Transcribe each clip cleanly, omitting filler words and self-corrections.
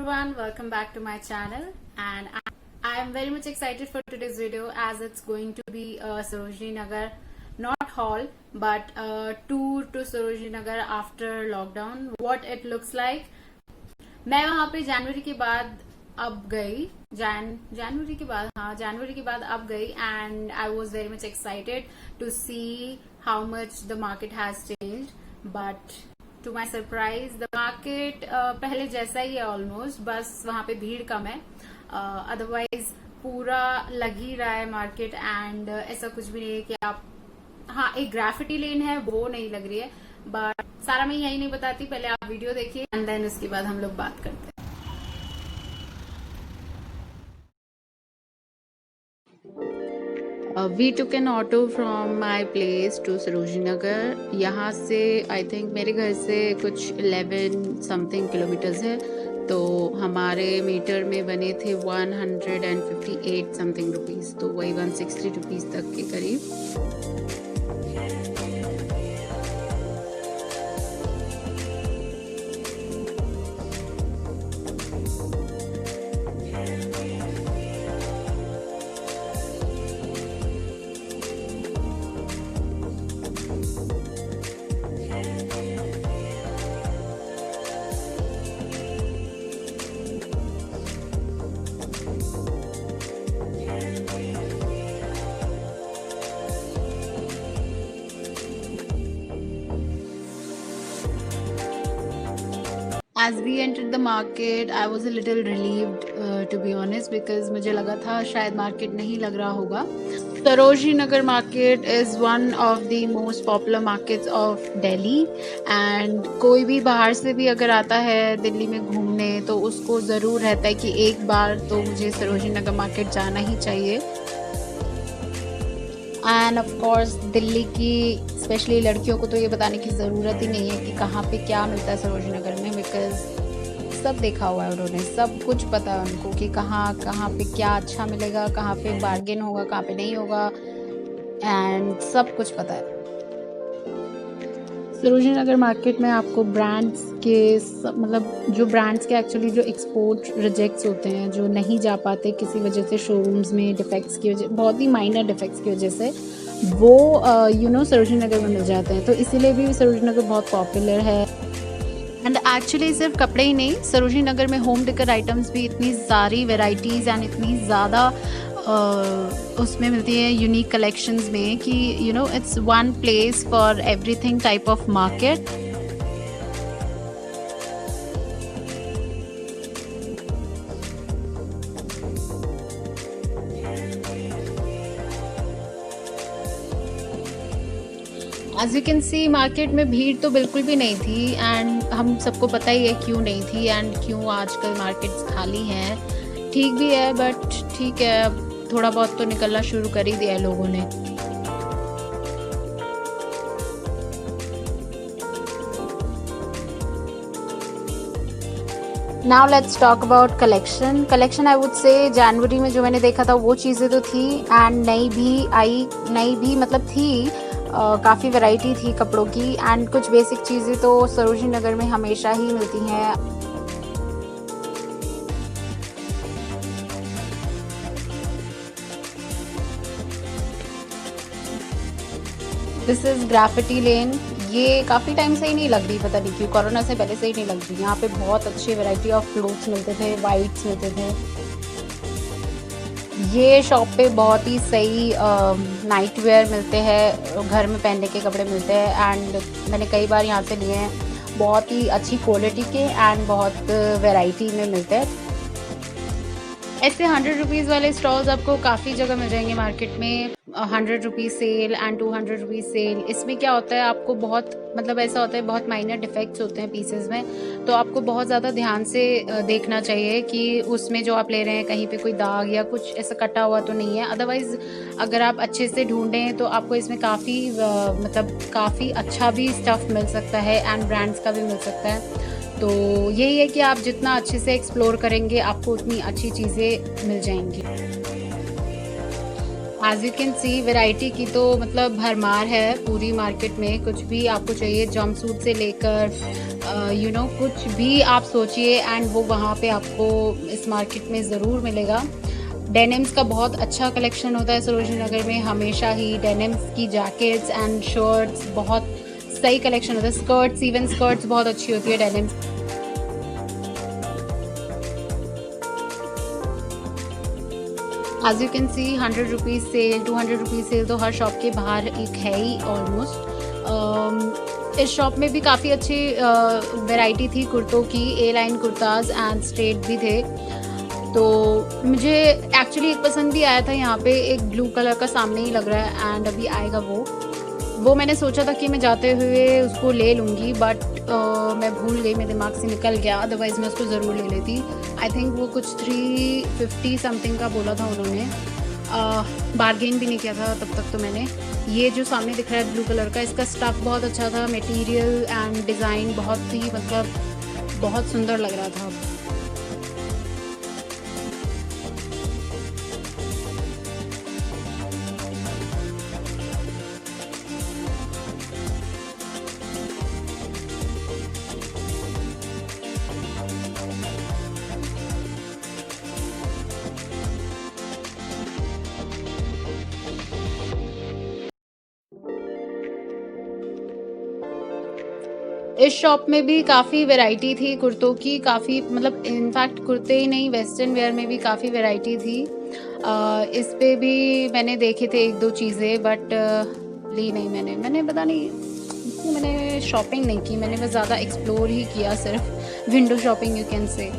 everyone, welcome back to my channel, and I am very much excited for today's video as it's going to be a Sarojini Nagar not haul but a tour to Sarojini Nagar after lockdown, what it looks like. मैं वहाँ पे जनवरी के बाद अब गई जनवरी के बाद अब गई and I was very much excited to see how much the market has changed, but to my surprise the market पहले जैसा ही है ऑलमोस्ट, बस वहाँ पे भीड़ कम है, अदरवाइज पूरा लग ही रहा है मार्केट एंड ऐसा कुछ भी नहीं है कि आप हाँ एक ग्राफिटी लेन है वो नहीं लग रही है, बट सारा मैं यही नहीं बताती, पहले आप वीडियो देखिए एंड देन उसके बाद हम लोग बात करते हैं. We took an auto from my place to Sarojini Nagar. यहाँ से आई थिंक मेरे घर से कुछ 11 समथिंग किलोमीटर्स है, तो हमारे मीटर में बने थे 158 समथिंग रुपीज़, तो वही 160 रुपीज़ तक के करीब. As we entered the market, I was a little relieved to be honest, because मुझे लगा था शायद मार्केट नहीं लग रहा होगा. Sarojini Nagar market is one of the most popular markets of Delhi, and कोई भी बाहर से भी अगर आता है दिल्ली में घूमने तो उसको ज़रूर रहता है कि एक बार तो मुझे सरोजिनी नगर मार्केट जाना ही चाहिए. एंड ऑफ कोर्स दिल्ली की स्पेशली लड़कियों को तो ये बताने की ज़रूरत ही नहीं है कि कहाँ पे क्या मिलता है सरोजिनी नगर में, बिकॉज सब देखा हुआ है उन्होंने, सब कुछ पता है उनको कि कहाँ पे क्या अच्छा मिलेगा, कहाँ पे बार्गेन होगा, कहाँ पे नहीं होगा, एंड सब कुछ पता है. सरोजिनी नगर मार्केट में आपको ब्रांड्स के मतलब जो ब्रांड्स के एक्चुअली जो एक्सपोर्ट रिजेक्ट्स होते हैं, जो नहीं जा पाते किसी वजह से शोरूम्स में डिफेक्ट्स की वजह, बहुत ही माइनर डिफेक्ट्स की वजह से, वो सरोजिनी नगर में मिल जाते हैं, तो इसीलिए भी सरोजिनी नगर बहुत पॉपुलर है. एंड एक्चुअली सिर्फ कपड़े ही नहीं, सरोजिनी नगर में होम डेकोर आइटम्स भी इतनी सारी वेराइटीज़ एंड इतनी ज़्यादा उसमें मिलती है यूनिक कलेक्शंस में कि it's one place for everything type of market. As you can see market में भीड़ तो बिल्कुल भी नहीं थी, एंड हम सबको पता ही है क्यों नहीं थी एंड क्यों आजकल मार्केट्स खाली हैं. ठीक भी है, बट ठीक है, अब थोड़ा बहुत तो निकलना शुरू कर ही दिया है लोगों ने. Now let's talk about collection. I would say जनवरी में जो मैंने देखा था वो चीज़ें तो थी, एंड नई भी मतलब थी, काफ़ी वैरायटी थी कपड़ों की, एंड कुछ बेसिक चीज़ें तो सरोजिनी नगर में हमेशा ही मिलती हैं. दिस इज़ ग्राफिटी लेन. ये काफ़ी टाइम से ही नहीं लग रही, पता नहीं क्यों, कोरोना से पहले से ही नहीं लग रही. यहाँ पे बहुत अच्छी वैरायटी ऑफ क्लोथ्स मिलते थे, वाइट्स मिलते थे. ये शॉप पे बहुत ही सही नाइट वेयर मिलते हैं, घर में पहनने के कपड़े मिलते हैं, एंड मैंने कई बार यहाँ से लिए हैं. बहुत ही अच्छी क्वालिटी के एंड बहुत वैरायटी में मिलते हैं. ऐसे 100 रुपीज़ वाले स्टॉल्स आपको काफ़ी जगह मिल जाएंगे मार्केट में. 100 rupees sale and 200 rupees sale. इसमें क्या होता है, आपको बहुत मतलब ऐसा होता है, बहुत माइनर डिफेक्ट्स होते हैं पीसेस में, तो आपको बहुत ज़्यादा ध्यान से देखना चाहिए कि उसमें जो आप ले रहे हैं कहीं पे कोई दाग या कुछ ऐसा कटा हुआ तो नहीं है. अदरवाइज़ अगर आप अच्छे से ढूंढें तो आपको इसमें काफ़ी अच्छा भी स्टफ़ मिल सकता है एंड ब्रांड्स का भी मिल सकता है. तो यही है कि आप जितना अच्छे से एक्सप्लोर करेंगे आपको उतनी अच्छी चीज़ें मिल जाएंगी. As you can see variety की तो मतलब भरमार है पूरी मार्केट में। कुछ भी आपको चाहिए, जंप सूट से लेकर यू नो कुछ भी आप सोचिए एंड वो वहाँ पे आपको इस मार्केट में ज़रूर मिलेगा। डेनिम्स का बहुत अच्छा कलेक्शन होता है सरोजनी नगर में, हमेशा ही डेनिम्स की जैकेट्स एंड शर्ट्स बहुत सही कलेक्शन होता है। स्कर्ट्स, इवन स्कर्ट्स बहुत अच्छी होती है denims. As you can see 100 rupees sale, 200 rupees sale तो हर शॉप के बाहर एक है ही ऑलमोस्ट। इस शॉप में भी काफ़ी अच्छी वैरायटी थी कुर्तों की, ए लाइन कुर्ताज एंड स्ट्रेट भी थे। तो मुझे एक्चुअली एक पसंद भी आया था यहाँ पे, एक ब्लू कलर का सामने ही लग रहा है एंड अभी आएगा वो मैंने सोचा था कि मैं जाते हुए उसको ले लूँगी, बट मैं भूल गई, मेरे दिमाग से निकल गया, अदरवाइज़ मैं उसको ज़रूर ले लेती। आई थिंक वो कुछ 350 समथिंग का बोला था उन्होंने, बार्गेन भी नहीं किया था तब तक। तो मैंने ये जो सामने दिख रहा है ब्लू कलर का, इसका स्टफ़ बहुत अच्छा था, मटेरियल एंड डिज़ाइन बहुत ही मतलब बहुत सुंदर लग रहा था। इस शॉप में भी काफ़ी वैरायटी थी कुर्तों की, काफ़ी मतलब इनफैक्ट कुर्ते ही नहीं, वेस्टर्न वेयर में भी काफ़ी वैरायटी थी। इस पे भी मैंने देखे थे एक दो चीज़ें, बट ली नहीं मैंने पता नहीं, मैंने शॉपिंग नहीं की, मैंने बस ज़्यादा एक्सप्लोर ही किया, सिर्फ window shopping you can say.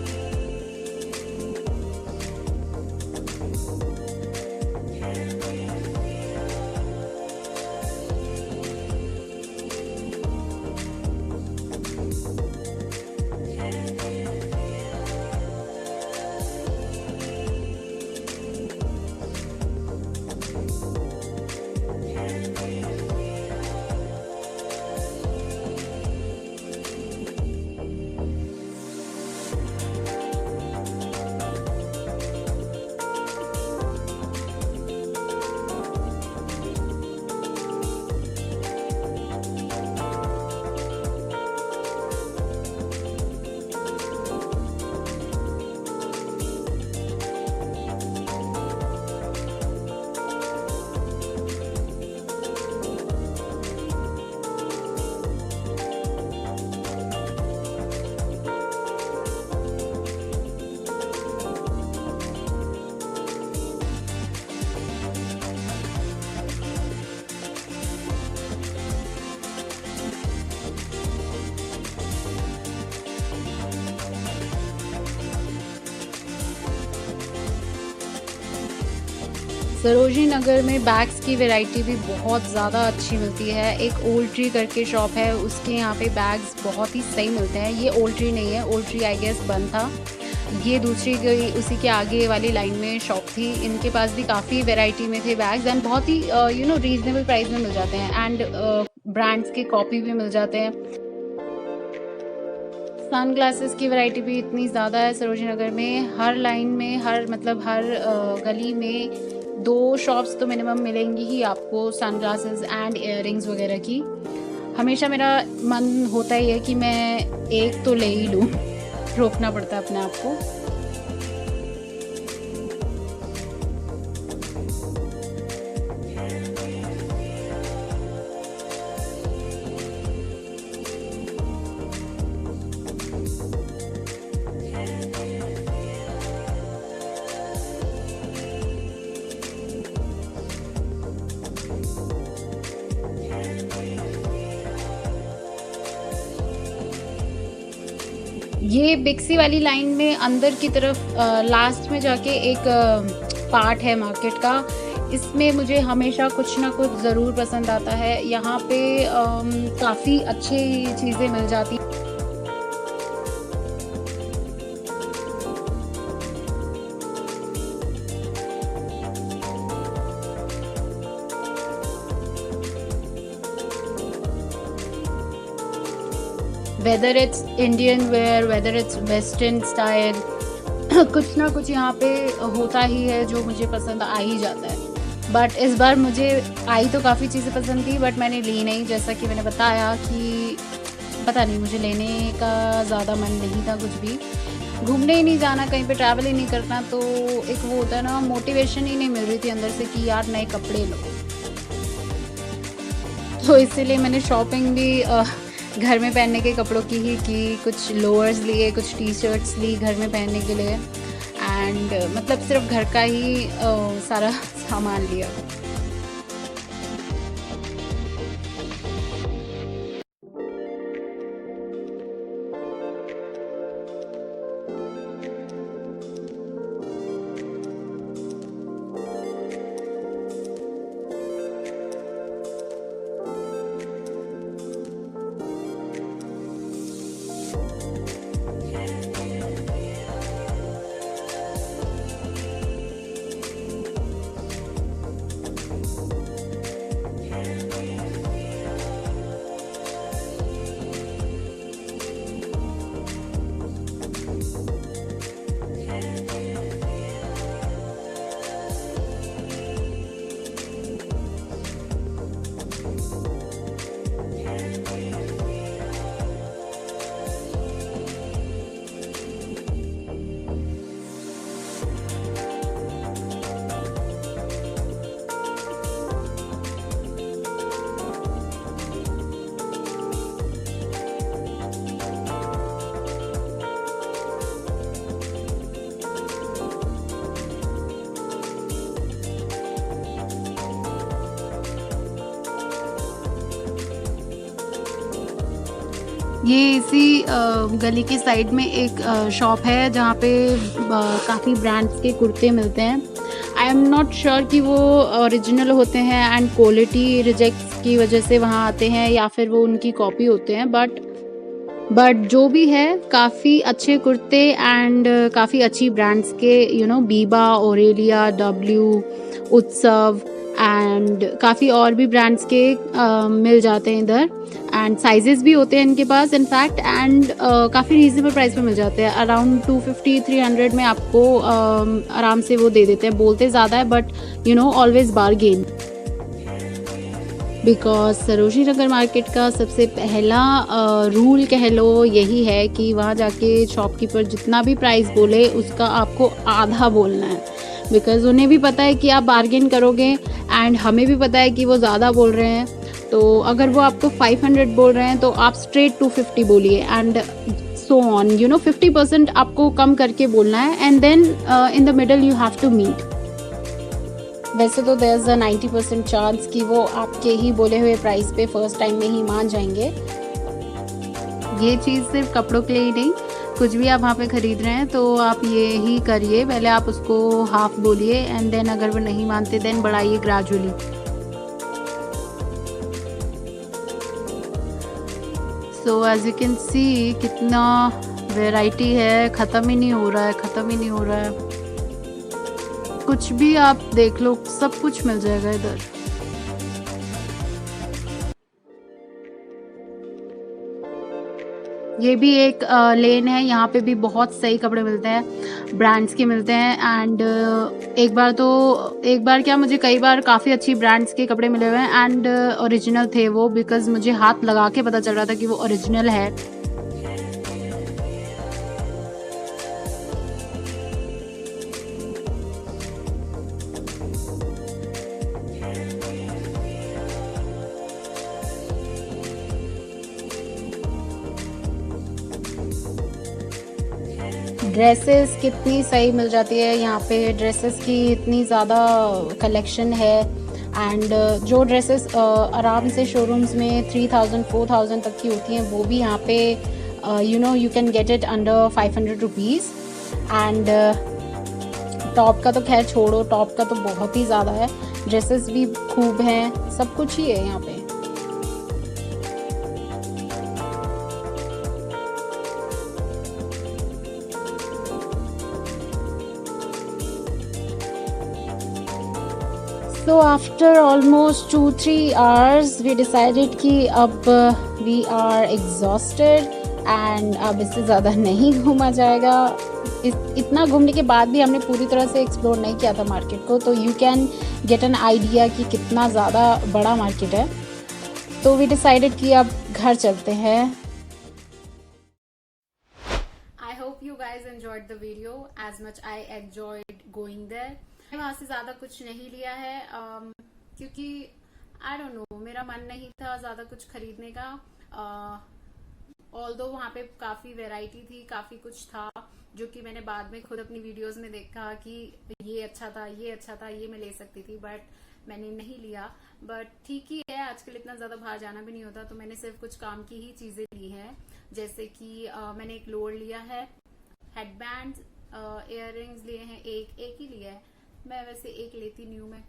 Sarojini Nagar में बैग्स की वैरायटी भी बहुत ज़्यादा अच्छी मिलती है। एक ओल्ड ट्री करके शॉप है, उसके यहाँ पे बैग्स बहुत ही सही मिलते हैं। ये ओल्ड ट्री नहीं है, ओल्ड ट्री आई गेस बंद था, ये दूसरी गई उसी के आगे वाली लाइन में शॉप थी। इनके पास भी काफ़ी वैरायटी में थे बैग्स एंड बहुत ही यू नो रीजनेबल प्राइस में मिल जाते हैं एंड ब्रांड्स के कॉपी भी मिल जाते हैं। सन ग्लासेस की वैरायटी भी इतनी ज़्यादा है सरोजनी नगर में, हर लाइन में, हर गली में 2 शॉप्स तो मिनिमम मिलेंगी ही आपको सन ग्लासेस एंड इयररिंग्स वगैरह की। हमेशा मेरा मन होता ही है कि मैं एक तो ले ही लूँ, रोकना पड़ता है अपने आप को। ये बिक्सी वाली लाइन में अंदर की तरफ लास्ट में जाके एक पार्ट है मार्केट का, इसमें मुझे हमेशा कुछ ना कुछ ज़रूर पसंद आता है। यहाँ पे काफ़ी अच्छी चीज़ें मिल जाती। Whether it's Indian wear, whether it's western style, कुछ ना कुछ यहाँ पे होता ही है जो मुझे पसंद आ ही जाता है। बट इस बार मुझे आई तो काफ़ी चीज़ें पसंद थी बट मैंने ली नहीं, जैसा कि मैंने बताया कि पता नहीं मुझे लेने का ज़्यादा मन नहीं था, कुछ भी घूमने ही नहीं जाना, कहीं पे ट्रैवल ही नहीं करना, तो एक वो होता है ना, मोटिवेशन ही नहीं मिल रही थी अंदर से कि यार नए कपड़े लो। तो इसीलिए मैंने शॉपिंग भी घर में पहनने के कपड़ों की ही की, कुछ लोअर्स लिए, कुछ टी शर्ट्स ली घर में पहनने के लिए, एंड मतलब सिर्फ घर का ही सारा सामान लिया। ये इसी गली की साइड में एक शॉप है जहाँ पे काफ़ी ब्रांड्स के कुर्ते मिलते हैं। आई एम नॉट श्योर कि वो ओरिजिनल होते हैं एंड क्वालिटी रिजेक्ट्स की वजह से वहाँ आते हैं या फिर वो उनकी कॉपी होते हैं, बट जो भी है काफ़ी अच्छे कुर्ते एंड काफ़ी अच्छी ब्रांड्स के, बीबा, ओरेलिया, डब्ल्यू, उत्सव एंड काफ़ी और भी ब्रांड्स के मिल जाते हैं इधर, एंड साइजेस भी होते हैं इनके पास इनफैक्ट, एंड काफ़ी रीजनेबल प्राइस पे मिल जाते हैं। अराउंड 250-300 में आपको आराम से वो दे देते हैं। बोलते ज़्यादा है but always bargain, because Sarojini Nagar market का सबसे पहला रूल कह लो यही है कि वहाँ जाके शॉपकीपर जितना भी प्राइस बोले उसका आपको आधा बोलना है, बिकॉज उन्हें भी पता है कि आप बार्गेन करोगे एंड हमें भी पता है कि वो ज़्यादा बोल रहे हैं। तो अगर वो आपको 500 बोल रहे हैं तो आप स्ट्रेट 250 बोलिए एंड सो ऑन, 50% आपको कम करके बोलना है, and then in the middle you have to meet. वैसे तो देयर इज़ अ 90% चांस कि वो आपके ही बोले हुए प्राइस पे फर्स्ट टाइम में ही मान जाएंगे। ये चीज़ सिर्फ कपड़ों के लिए ही नहीं, कुछ भी आप वहाँ पे ख़रीद रहे हैं तो आप ये ही करिए, पहले आप उसको हाफ बोलिए एंड देन अगर वो नहीं मानते देन बढ़ाइए gradually. So as you can see कितना वैरायटी है, ख़त्म ही नहीं हो रहा है, ख़त्म ही नहीं हो रहा है। कुछ भी आप देख लो, सब कुछ मिल जाएगा इधर। ये भी एक लेन है, यहाँ पे भी बहुत सही कपड़े मिलते हैं, ब्रांड्स के मिलते हैं, एंड एक बार क्या, मुझे कई बार काफ़ी अच्छी ब्रांड्स के कपड़े मिले हुए हैं एंड ओरिजिनल थे वो, बिकॉज मुझे हाथ लगा के पता चल रहा था कि वो ओरिजिनल है। ड्रेसेस कितनी सही मिल जाती है यहाँ पे, ड्रेसेस की इतनी ज़्यादा कलेक्शन है, एंड जो ड्रेसेस आराम से शोरूम्स में 3000-4000 तक की होती हैं वो भी यहाँ पे you can get it under 500 rupees. And top का तो खैर छोड़ो, टॉप का तो बहुत ही ज़्यादा है, ड्रेसेस भी खूब हैं, सब कुछ ही है यहाँ पे। So after almost 2-3 hours we decided कि अब we are exhausted एंड अब इससे ज़्यादा नहीं घूमा जाएगा। इतना घूमने के बाद भी हमने पूरी तरह से एक्सप्लोर नहीं किया था मार्केट को, तो you can get an idea कि कितना ज़्यादा बड़ा मार्केट है। तो वी डिसाइडेड कि अब घर चलते हैं। I hope you guys enjoyed the video as much I enjoyed going there. वहाँ से ज़्यादा कुछ नहीं लिया है क्योंकि आई डोंट नो, मेरा मन नहीं था ज़्यादा कुछ खरीदने का। ऑल्दो वहाँ पे काफ़ी वैरायटी थी, काफ़ी कुछ था जो कि मैंने बाद में खुद अपनी वीडियोस में देखा कि ये अच्छा था, ये अच्छा था, ये मैं ले सकती थी, बट मैंने नहीं लिया। बट ठीक ही है, आजकल इतना ज़्यादा बाहर जाना भी नहीं होता, तो मैंने सिर्फ कुछ काम की ही चीज़ें ली हैं। जैसे कि मैंने एक लोड लिया है, हेडबैंड, इयररिंग्स लिए हैं, एक ही लिया है। मैं वैसे एक लेती नहीं हूँ, मैं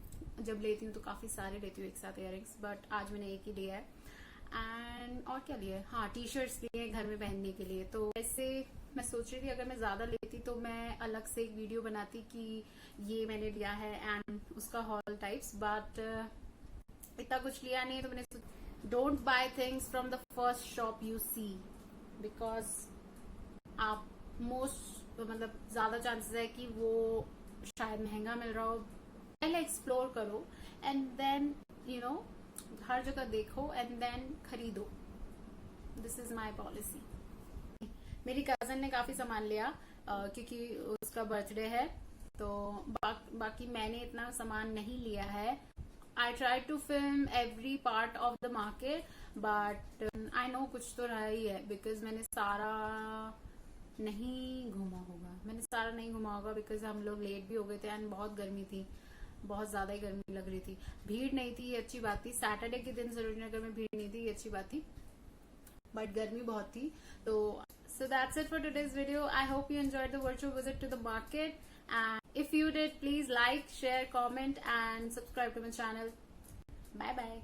जब लेती हूँ तो काफ़ी सारे लेती हूँ एक साथ इयररिंग्स, बट आज मैंने एक ही लिया है। एंड और क्या लिया है, हाँ टी शर्ट्स लिए हैं घर में पहनने के लिए। तो ऐसे मैं सोच रही थी अगर मैं ज़्यादा लेती तो मैं अलग से एक वीडियो बनाती कि ये मैंने लिया है एंड उसका हॉल टाइप्स, बट इतना कुछ लिया नहीं। तो मैंने don't buy things from the first shop you see, because आप मतलब ज़्यादा चांसेस है कि वो शायद महंगा मिल रहा हो। पहले एक्सप्लोर करो एंड देन यू नो हर जगह देखो एंड देन खरीदो। This is my policy. मेरी कजन ने काफी सामान लिया क्योंकि उसका बर्थडे है, तो बाकी मैंने इतना सामान नहीं लिया है। I try to film every part of the market, but I know कुछ तो रहा ही है, बिकॉज मैंने सारा नहीं घूमा होगा बिकॉज हम लोग लेट भी हो गए थे एंड बहुत गर्मी थी, बहुत ज्यादा ही गर्मी लग रही थी। भीड़ नहीं थी, ये अच्छी बात थी। सैटरडे के दिन सरोजनी नगर में भीड़ नहीं थी, ये अच्छी बात थी, बट गर्मी बहुत थी। तो so that's it for today's video. I hope you enjoyed the virtual visit to the market, and if you did, please like, share, comment and subscribe to my channel. Bye bye.